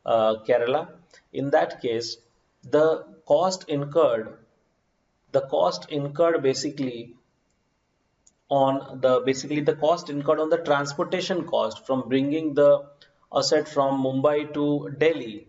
Kerala. In that case, the cost incurred basically the cost incurred on the transportation cost from bringing the asset from Mumbai to Delhi,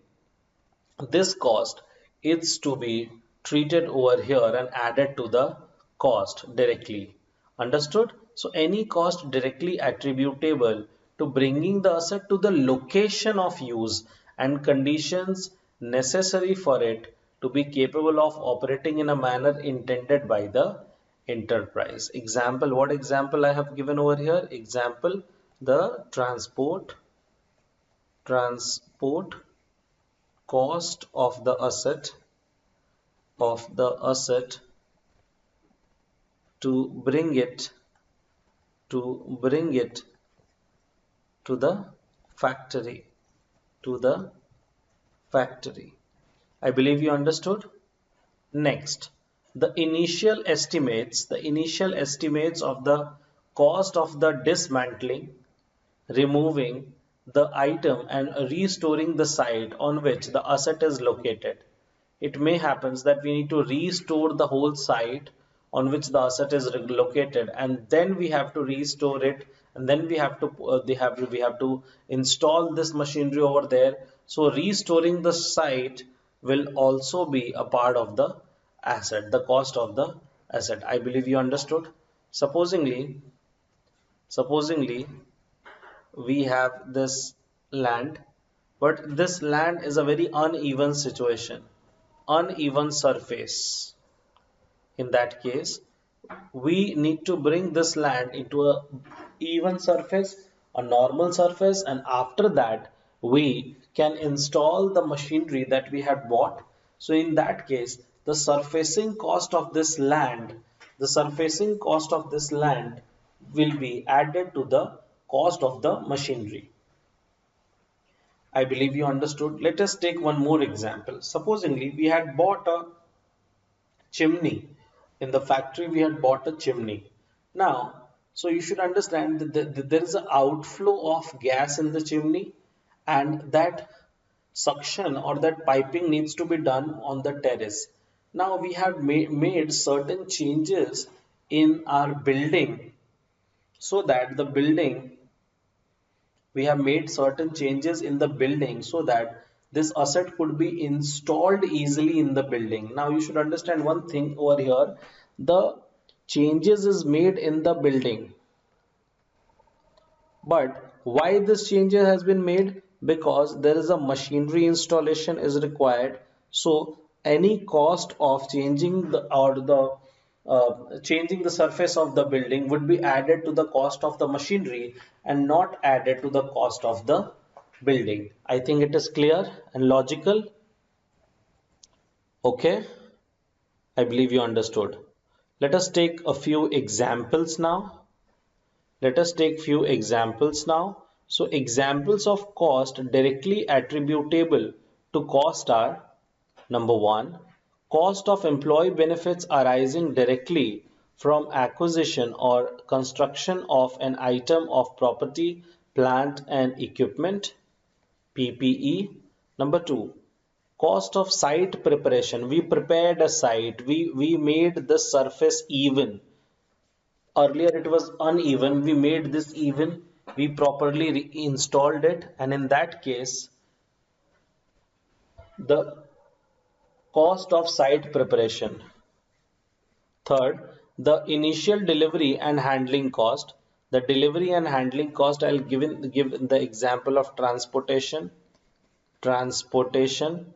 this cost is to be treated over here and added to the cost directly. Understood? So any cost directly attributable to bringing the asset to the location of use and conditions necessary for it to be capable of operating in a manner intended by the enterprise. Example, what example I have given over here? Example, the transport cost of the asset to bring it to bring it to the factory to the factory. I believe you understood. Next, the initial estimates of the cost of the dismantling, removing the item and restoring the site on which the asset is located. It may happen that we need to restore the whole site on which the asset is located, and then we have to restore it, and then we have to install this machinery over there. So restoring the site will also be a part of the asset, the cost of the asset. I believe you understood. Supposingly we have this land, but this land is a very uneven situation, uneven surface. In that case, we need to bring this land into a even surface, a normal surface, and after that we can install the machinery that we had bought. So in that case, the surfacing cost of this land will be added to the cost of the machinery. I believe you understood. Let us take one more example. Supposingly we had bought a chimney. In the factory we had bought a chimney. Now, so you should understand that there is an outflow of gas in the chimney, and that suction or that piping needs to be done on the terrace. Now we have made certain changes in our building, so that the building we have made certain changes in the building so that this asset could be installed easily in the building. Now you should understand one thing over here. The changes is made in the building, but why this change has been made? Because there is a machinery installation is required. So any cost of changing the surface of the building would be added to the cost of the machinery and not added to the cost of the building. I think it is clear and logical. Okay, I believe you understood. Let us take a few examples now. So examples of cost directly attributable to cost are: number one, cost of employee benefits arising directly from acquisition or construction of an item of property, plant and equipment. PPE. Number two, cost of site preparation. We prepared a site. We made the surface even. Earlier it was uneven. We made this even. We properly installed it, and in that case, the cost of site preparation. Third, the initial delivery and handling cost. The delivery and handling cost, I'll give the example of transportation. Transportation.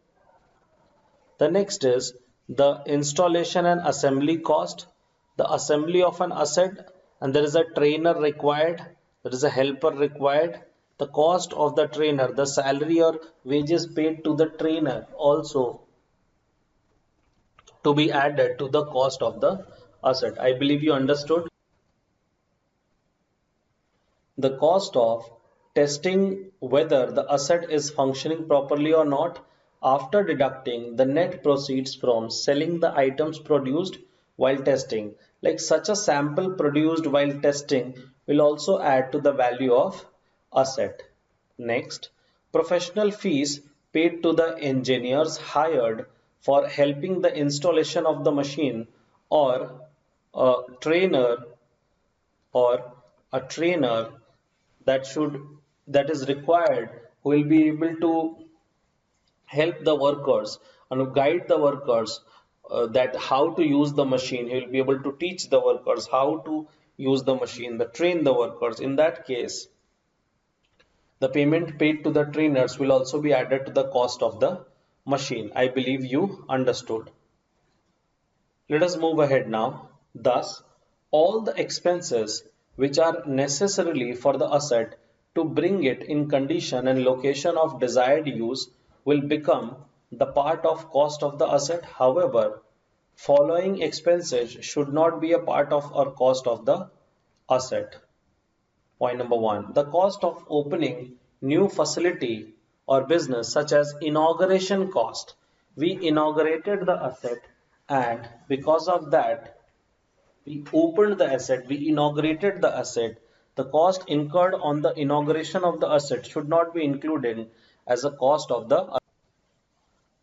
The next is the installation and assembly cost. The assembly of an asset, and there is a trainer required, there is a helper required. The cost of the trainer, the salary or wages paid to the trainer also to be added to the cost of the asset. I believe you understood. The cost of testing whether the asset is functioning properly or not after deducting the net proceeds from selling the items produced while testing. Like such a sample produced while testing will also add to the value of asset. Next, professional fees paid to the engineers hired for helping the installation of the machine or a trainer or a trainer that should that is required who will be able to help the workers and guide the workers that how to use the machine. He will be able to teach the workers how to use the machine, the train the workers. In that case, the payment paid to the trainers will also be added to the cost of the machine. I believe you understood. Let us move ahead now. Thus, all the expenses which are necessarily for the asset to bring it in condition and location of desired use will become the part of cost of the asset. However, following expenses should not be a part of or cost of the asset. Point number one, the cost of opening new facility or business such as inauguration cost. We inaugurated the asset, and because of that we opened the asset, we inaugurated the asset. The cost incurred on the inauguration of the asset should not be included as a cost of the.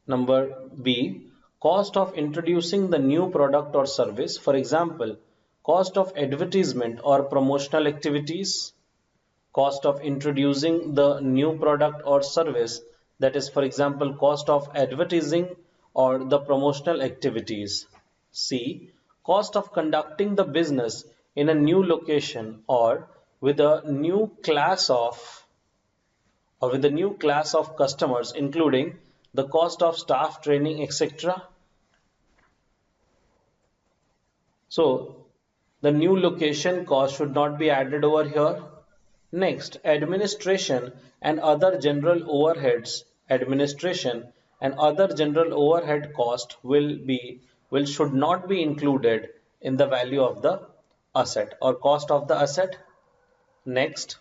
Number B, cost of introducing the new product or service. For example, cost of advertisement or promotional activities, cost of introducing the new product or service, that is for example cost of advertising or the promotional activities. C, cost of conducting the business in a new location or with a new class of customers, including the cost of staff training, etc. So the new location cost should not be added over here. Next, administration and other general overheads. Administration and other general overhead cost will should not be included in the value of the asset or cost of the asset. Next,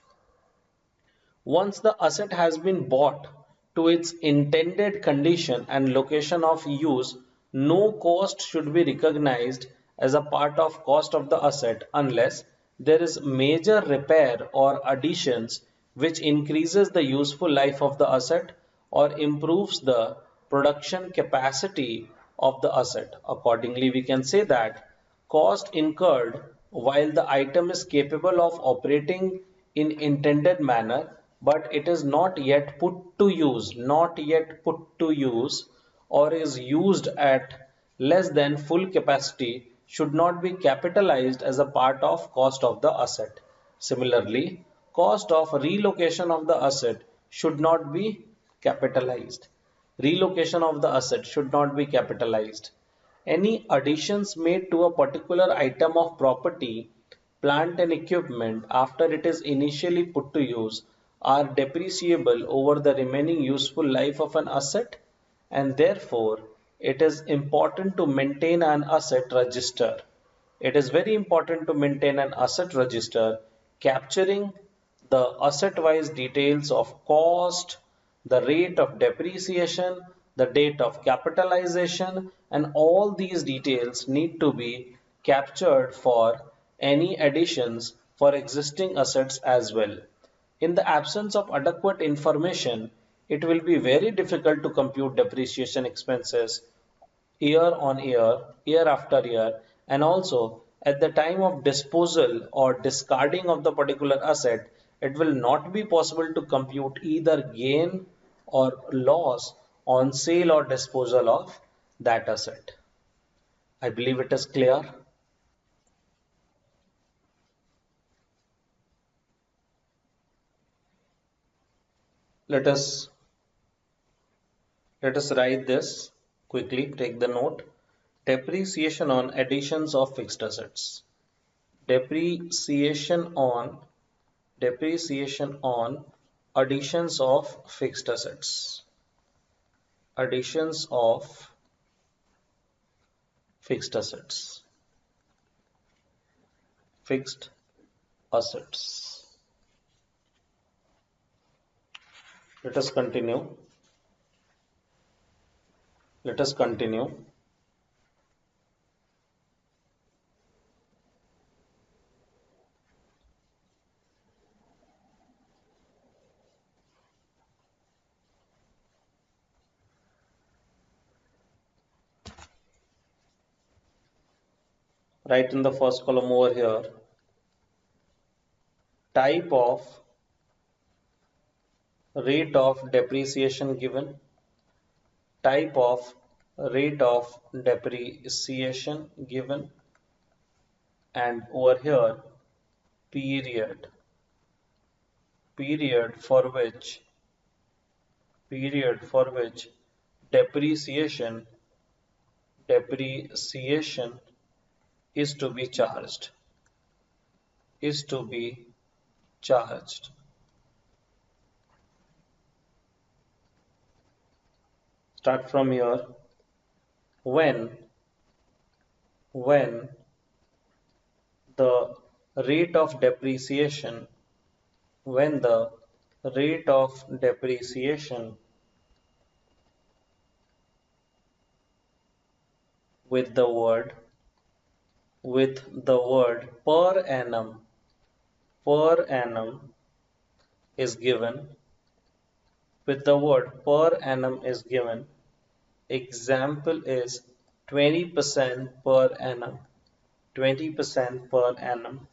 once the asset has been bought to its intended condition and location of use, no cost should be recognized as a part of cost of the asset unless there is major repair or additions which increases the useful life of the asset or improves the production capacity of the asset. Accordingly, we can say that cost incurred while the item is capable of operating in intended manner but it is not yet put to use, or is used at less than full capacity should not be capitalized as a part of cost of the asset. Similarly, cost of relocation of the asset should not be capitalized. Relocation of the asset should not be capitalized. Any additions made to a particular item of property, plant and equipment after it is initially put to use are depreciable over the remaining useful life of an asset, and therefore it is important to maintain an asset register. It is very important to maintain an asset register capturing the asset-wise details of cost, the rate of depreciation, the date of capitalization, and all these details need to be captured for any additions for existing assets as well. In the absence of adequate information, it will be very difficult to compute depreciation expenses year on year, year after year, and also at the time of disposal or discarding of the particular asset, it will not be possible to compute either gain or loss on sale or disposal of that asset. I believe it is clear. Let us let us write this quickly. Take the note. Depreciation on additions of fixed assets. Depreciation on depreciation on additions of fixed assets. Additions of fixed assets. Fixed assets. Let us continue. Let us continue. Write in the first column over here type of rate of depreciation given, type of rate of depreciation given, and over here period, period for which period for which depreciation depreciation is to be charged, is to be charged. Start from here. When the rate of depreciation when the rate of depreciation with the word per annum is given, with the word per annum is given, example is 20% per annum, 20% per annum.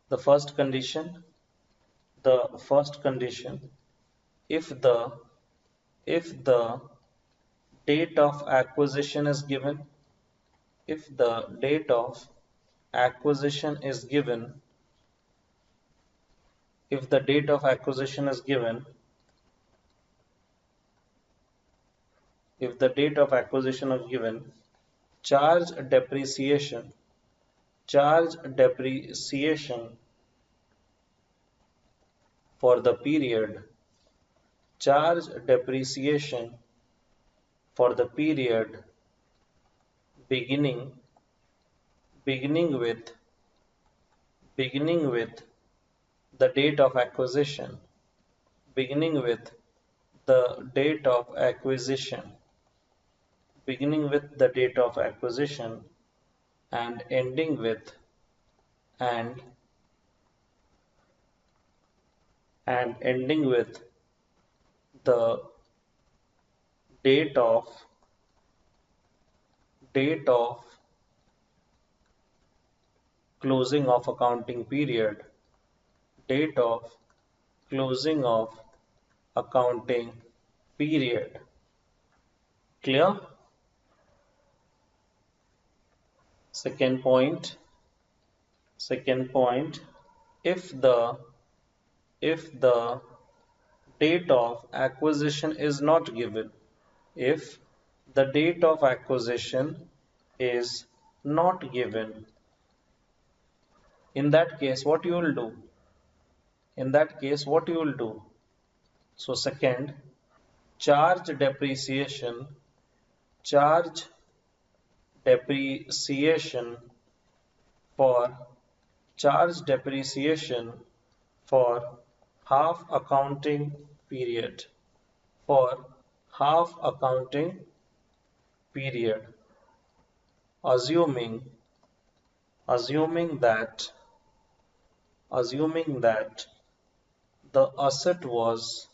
The first condition, the first condition, if the if the date of acquisition is given, if the date of acquisition is given, if the date of acquisition is given, if the date of acquisition is given, charge depreciation, charge depreciation for the period, charge depreciation for the period beginning beginning with beginning with the date of acquisition, beginning with the date of acquisition, beginning with the date of acquisition, and ending with and ending with the date of date of closing of accounting period, date of closing of accounting period. Clear? Second point, second point, if the if the date of acquisition is not given, if the date of acquisition is not given, in that case what you will do? In that case what you will do? So second, charge depreciation, charge depreciation for charge depreciation for half accounting period, for half accounting period, assuming assuming that assuming that the asset was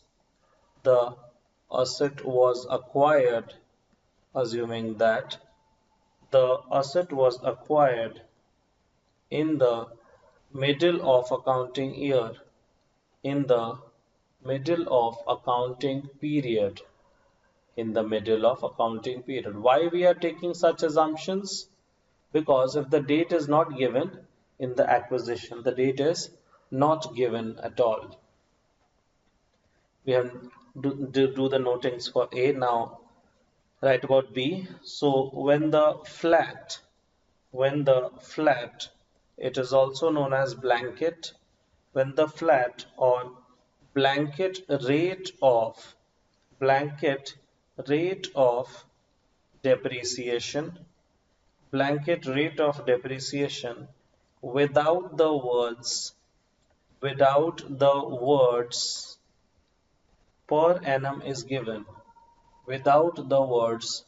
the asset was acquired, assuming that the asset was acquired in the middle of accounting year, in the middle of accounting period, in the middle of accounting period. Why we are taking such assumptions? Because if the date is not given in the acquisition, the date is not given at all. We have do the notings for A now. Write about B. So when the flat, it is also known as blanket, when the flat or blanket rate of blanket rate of depreciation, blanket rate of depreciation without the words, without the words per annum is given, without the words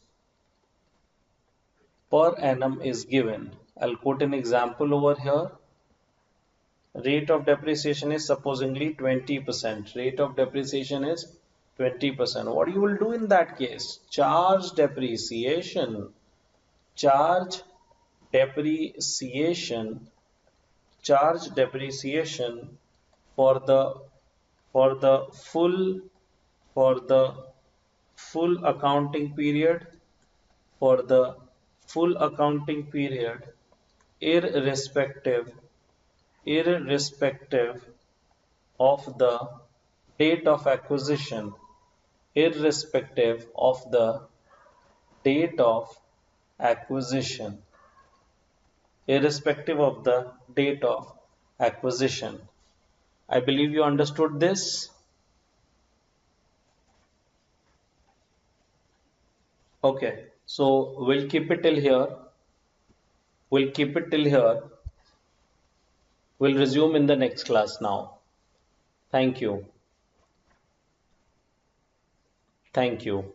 per annum is given. I'll quote an example over here. Rate of depreciation is supposedly 20%. Rate of depreciation is 20%. What you will do in that case? Charge depreciation. Charge depreciation. Charge depreciation for the for the full for the full accounting period, for the full accounting period, irrespective irrespective of the date of acquisition, irrespective of the date of acquisition, irrespective of the date of acquisition. I believe you understood this. Okay, so we'll keep it till here. We'll keep it till here. We'll resume in the next class now. Thank you. Thank you.